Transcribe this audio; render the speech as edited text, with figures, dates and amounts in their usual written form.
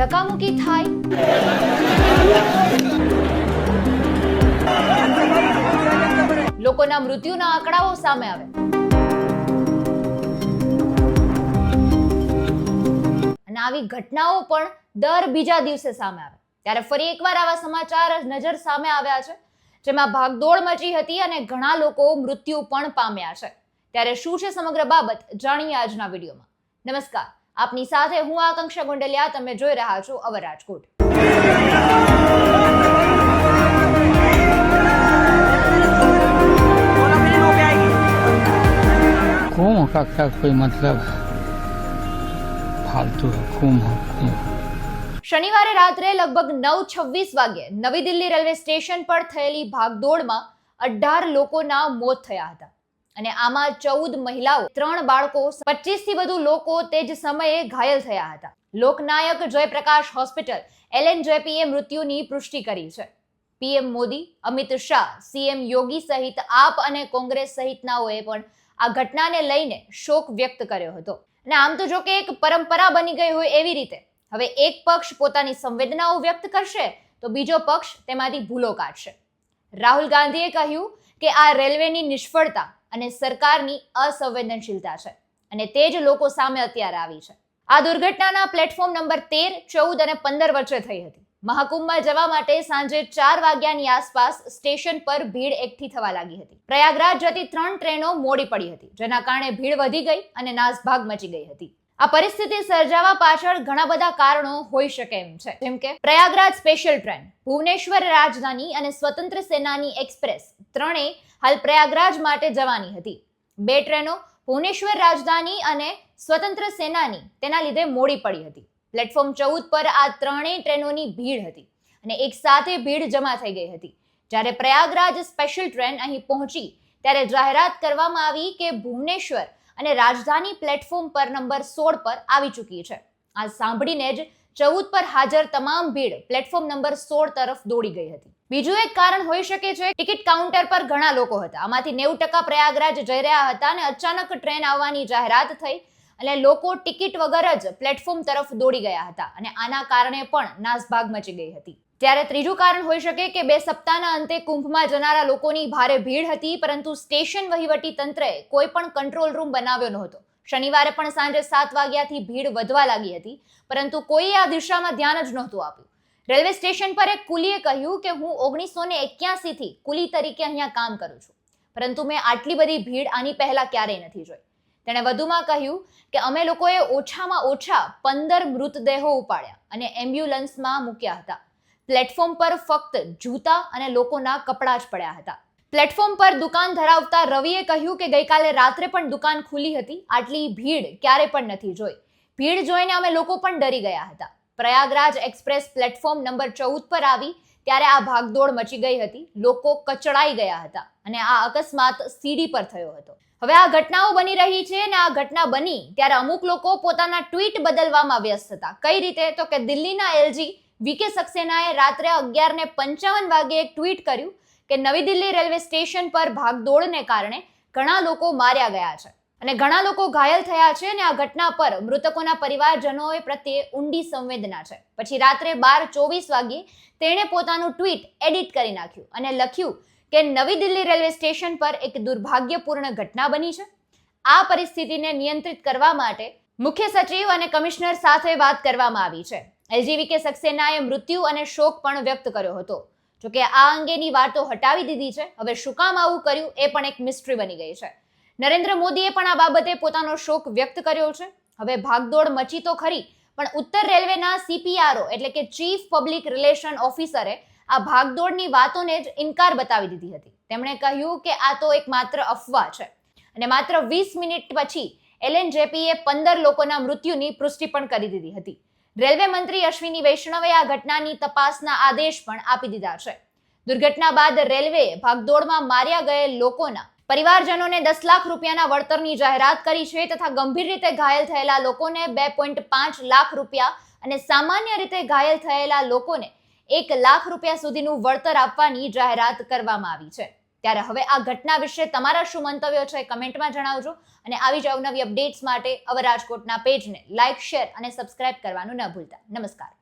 ધક્કામુક્કી થાય, લોકોના મૃત્યુના આંકડાઓ સામે આવે અને આવી ઘટનાઓ પણ દર બીજા દિવસે સામે આવે ત્યારે ફરી એકવાર આવા સમાચાર નજર સામે આવ્યા છે, જેમાં ભાગદોડ મચી હતી અને ઘણા લોકો મૃત્યુ પણ પામ્યા છે। ત્યારે શું છે સમગ્ર બાબત, જાણીએ આજના વિડીયોમાં। નમસ્કાર, આપની સાથે હું આકાંક્ષા ગોંડલિયા, તમે જોઈ રહ્યા છો અવર રાજકોટ। कोई मतलब फालतू है खूम। શનિવારે રાત્રે લગભગ 9:26 વાગ્યે નવી દિલ્હી રેલવે સ્ટેશન પર થયેલી ભાગદોડમાં 18 લોકોના મોત થયા હતા અને આમાં 14 મહિલાઓ, 3 બાળકો, 25 થી વધુ લોકો તે જ સમયે ઘાયલ થયા હતા। લોકનાયક જયપ્રકાશ હોસ્પિટલ LNJPએ મૃત્યુની પુષ્ટિ કરી છે। પીએમ મોદી, અમિત શાહ, સીએમ યોગી સહિત આપ અને કોંગ્રેસ સહિતનાઓએ પણ આ ઘટનાને લઈને શોક વ્યક્ત કર્યો હતો અને આમ તો જો કે એક પરંપરા બની ગઈ હોય એવી રીતે હવે એક પક્ષ પોતાની સંવેદનાઓ વ્યક્ત કરશે તો બીજો પક્ષ તેમાંથી ભૂલો કાઢશે। રાહુલ ગાંધીએ કહ્યું કે આ રેલવેની નિષ્ફળતા અને સરકારની અસંવેદનશીલતા છે અને તે જ લોકો સામે અત્યારે આવી છે। આ દુર્ઘટનાના પ્લેટફોર્મ નંબર 13, 14 અને 15 વચ્ચે થઈ હતી। મહાકુંભમાં જવા માટે સાંજે 4 વાગ્યાની આસપાસ સ્ટેશન પર ભીડ એકઠી થવા લાગી હતી। પ્રયાગરાજ જતી 3 ટ્રેનો મોડી પડી હતી, જેના કારણે ભીડ વધી ગઈ અને નાસભાગ મચી ગઈ હતી। આ પરિસ્થિતિ સર્જાવા પાછળ ઘણા બધા કારણો હોઈ શકે એમ છે, જેમ કે પ્રયાગરાજ સ્પેશિયલ ટ્રેન, ભુવનેશ્વર રાજધાની અને સ્વતંત્ર સેનાની એક્સપ્રેસ ત્રણેય હાલ પ્રયાગરાજ માટે જવાની હતી। 2 ટ્રેનો ભુવનેશ્વર રાજધાની અને સ્વતંત્ર સેનાની તેના લીધે મોડી પડી હતી। પ્લેટફોર્મ 14 પર આ ત્રણેય ટ્રેનોની ભીડ હતી અને એક સાથે ભીડ જમા થઈ ગઈ હતી। જ્યારે પ્રયાગરાજ સ્પેશિયલ ટ્રેન અહીં પહોંચી ત્યારે જાહેરાત કરવામાં આવી કે ભુવનેશ્વર અને રાજધાની પ્લેટફોર્મ પર નંબર 16 પર આવી ચૂકી છે। આ સાંભળીને જ 14 પર હાજર તમામ ભીડ પ્લેટફોર્મ નંબર 16 તરફ દોડી ગઈ હતી। બીજું એક કારણ હોઈ શકે છે, ટિકિટ કાઉન્ટર પર ઘણા લોકો હતા। આમાંથી 90% પ્રયાગરાજ જઈ રહ્યા હતા અને અચાનક ટ્રેન આવવાની જાહેરાત થઈ અને લોકો ટિકિટ વગર જ પ્લેટફોર્મ તરફ દોડી ગયા હતા અને આના કારણે પણ નાસભાગ મચી ગઈ હતી। ત્યારે ત્રીજું કારણ હોઈ શકે કે 2 સપ્તાહના અંતે કુંભમાં જનારા લોકોની ભારે ભીડ હતી, પરંતુ સ્ટેશન વહીવટી તંત્રએ કોઈ પણ કંટ્રોલ રૂમ બનાવ્યો નહોતો। શનિવારે પણ સાંજે 7 વાગ્યાથી ભીડ વધવા લાગી હતી, પરંતુ કોઈએ આ દિશામાં ધ્યાન જ નહોતું આપ્યું। રેલવે સ્ટેશન પર એક કુલીએ કહ્યું કે હું 1981 થી કુલી તરીકે અહીંયા કામ કરું છું, પરંતુ મેં આટલી બધી ભીડ આની પહેલા ક્યારેય નથી જોઈ। તેણે વધુમાં કહ્યું કે અમે લોકોએ ઓછામાં ઓછા 15 મૃતદેહો ઉપાડ્યા અને એમ્બ્યુલન્સમાં મૂક્યા હતા। પ્લેટફોર્મ પર ફક્ત જૂતા અને લોકોના કપડાં જ પડ્યા હતા। પ્લેટફોર્મ પર દુકાન ધરાવતા રવિએ કહ્યું કે ગઈકાલે રાત્રે પણ દુકાન ખુલ્લી હતી, આટલી ભીડ ક્યારે પણ નથી જોઈ। ભીડ જોઈને અમે લોકો પણ ડરી ગયા હતા। પ્રયાગરાજ એક્સપ્રેસ પ્લેટફોર્મ નંબર 14 પર આવી ત્યારે આ ભાગદોડ મચી ગઈ હતી, લોકો કચડાઈ ગયા હતા અને આ અકસ્માત સીડી પર થયો હતો। હવે આ ઘટનાઓ બની રહી છે અને આ ઘટના બની ત્યારે અમુક લોકો પોતાના ટ્વીટ બદલવામાં વ્યસ્ત હતા। કઈ રીતે તો કે દિલ્હીના LG VK સક્સેનાએ રાત્રે 11:55 વાગ્યે એક ટ્વીટ કર્યું કે નવી દિલ્હી રેલવે સ્ટેશન પર ભાગદોડને કારણે ઘણા લોકો માર્યા ગયા છે અને ઘણા લોકો ઘાયલ થયા છે અને આ ઘટના પર મૃતકોના પરિવારજનોએ પ્રત્યે ઊંડી સંવેદના છે। પછી રાત્રે 12:24 વાગ્યે તેણે પોતાનું ટ્વીટ એડિટ કરી નાખ્યું અને લખ્યું કે નવી દિલ્હી રેલવે સ્ટેશન પર એક દુર્ભાગ્યપૂર્ણ ઘટના બની છે। આ પરિસ્થિતિને નિયંત્રિત કરવા માટે મુખ્ય સચિવ અને કમિશનર સાથે વાત કરવામાં આવી છે। LG VK સક્સેનાએ મૃત્યુ અને શોક પણ વ્યક્ત કર્યો હતો। જોકે આ અંગેની વાતો હટાવી દીધી છે। હવે શું કામ આવું કર્યું એ પણ એક મિસ્ટ્રી બની ગઈ છે। નરેન્દ્ર મોદીએ પણ આ બાબતે પોતાનો શોક વ્યક્ત કર્યો છે। હવે ભાગદોડ મચી તો ખરી, પણ ઉત્તર રેલવેના CPRO એટલે કે ચીફ પબ્લિક રિલેશન ઓફિસરે આ ભાગદોડની વાતોને જ ઇનકાર બતાવી દીધી હતી। તેમણે કહ્યું કે આ તો એક માત્ર અફવા છે અને માત્ર 20 મિનિટ પછી LNJPએ 15 લોકોના મૃત્યુની પુષ્ટિ પણ કરી દીધી હતી। રેલવે મંત્રી અશ્વિની વૈષ્ણવે આ ઘટનાની તપાસના આદેશ પણ આપી દીધા છે। દુર્ઘટના બાદ રેલવેએ ભાગદોડમાં માર્યા ગયેલ લોકોના પરિવારજનોને 10 લાખ રૂપિયાના વળતરની જાહેરાત કરી છે તથા ગંભીર રીતે ઘાયલ થયેલા લોકોને 2.5 લાખ રૂપિયા અને સામાન્ય રીતે ઘાયલ થયેલા લોકોને 1 લાખ રૂપિયા સુધીનું વળતર આપવાની જાહેરાત કરવામાં આવી છે। ત્યારે હવે આ ઘટના વિશે તમારા શું મંતવ્યો છે કમેન્ટમાં જણાવજો અને આવી જ અવનવી અપડેટ્સ માટે અવર રાજકોટના પેજને લાઇક, શેર અને સબસ્ક્રાઇબ કરવાનું ન ભૂલતા। નમસ્કાર।